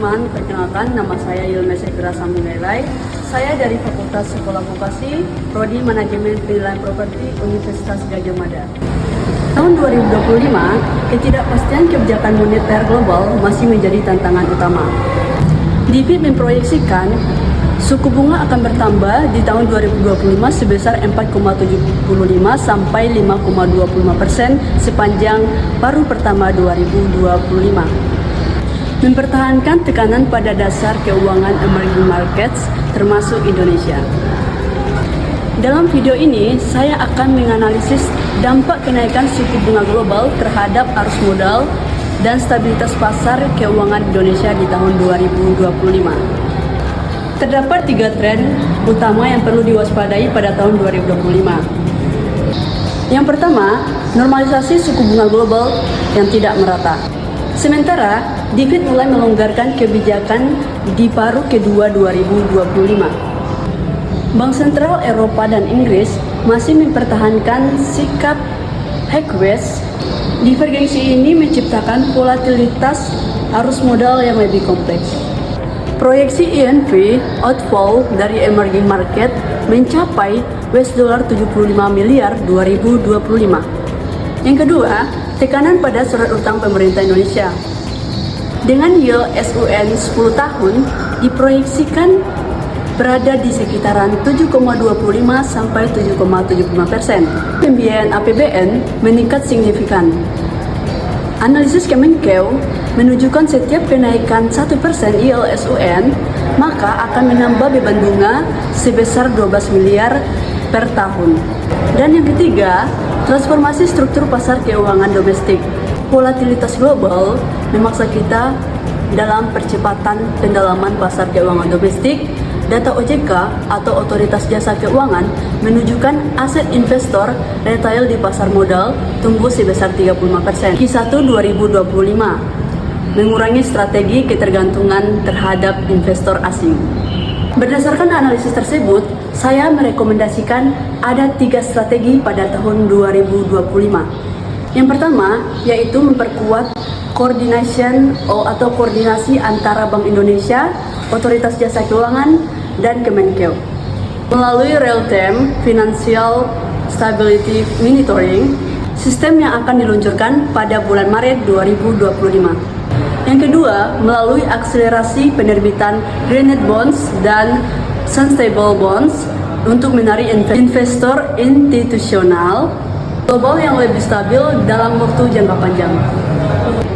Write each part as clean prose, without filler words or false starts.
teman-teman, perkenalkan nama saya Yilmes Ekra Saminailai. Saya dari Fakultas Sekolah Vokasi, Prodi Manajemen Penilaian Properti Universitas Gadjah Mada. Tahun 2025, ketidakpastian kebijakan moneter global masih menjadi tantangan utama. DFID memproyeksikan suku bunga akan bertambah di tahun 2025 sebesar 4,75 sampai 5,25% sepanjang paruh pertama 2025. Mempertahankan tekanan pada dasar keuangan emerging markets termasuk Indonesia. Dalam video ini, saya akan menganalisis dampak kenaikan suku bunga global terhadap arus modal dan stabilitas pasar keuangan Indonesia di tahun 2025. Terdapat 3 tren utama yang perlu diwaspadai pada tahun 2025. Yang pertama, normalisasi suku bunga global yang tidak merata. Sementara, DFID mulai melonggarkan kebijakan di paruh kedua 2025. Bank Sentral Eropa dan Inggris masih mempertahankan sikap hawkish. Divergensi ini menciptakan volatilitas arus modal yang lebih kompleks. Proyeksi INV outflow dari emerging market mencapai $75 miliar 2025. Yang kedua, tekanan pada surat utang pemerintah Indonesia. Dengan yield SUN 10 tahun diproyeksikan berada di sekitaran 7,25 sampai 7,75%. Pembiayaan APBN meningkat signifikan. Analisis Kemenkeu menunjukkan setiap kenaikan 1% yield SUN maka akan menambah beban bunga sebesar 12 miliar per tahun. Dan yang ketiga, transformasi struktur pasar keuangan domestik. Volatilitas global memaksa kita dalam percepatan pendalaman pasar keuangan domestik. Data OJK atau Otoritas Jasa Keuangan menunjukkan aset investor retail di pasar modal tumbuh sebesar 35%. Q1 2025 mengurangi strategi ketergantungan terhadap investor asing. Berdasarkan analisis tersebut, saya merekomendasikan ada 3 strategi pada tahun 2025. Yang pertama, yaitu memperkuat koordinasi antara Bank Indonesia, Otoritas Jasa Keuangan, dan Kemenkeu. Melalui real-time Financial Stability Monitoring, sistem yang akan diluncurkan pada bulan Maret 2025. Yang kedua, melalui akselerasi penerbitan Greened Bonds dan Sustainable Bonds untuk menarik investor institusional global yang lebih stabil dalam waktu jangka panjang.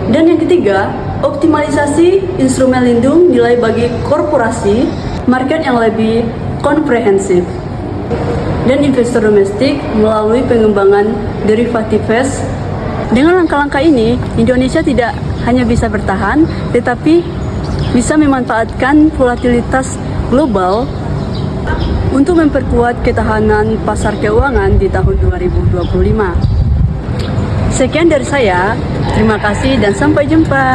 Dan yang ketiga, optimalisasi instrumen lindung nilai bagi korporasi, market yang lebih komprehensif, dan investor domestik melalui pengembangan derivatives. Dengan langkah-langkah ini, Indonesia tidak hanya bisa bertahan, tetapi bisa memanfaatkan volatilitas global untuk memperkuat ketahanan pasar keuangan di tahun 2025. Sekian dari saya, terima kasih dan sampai jumpa.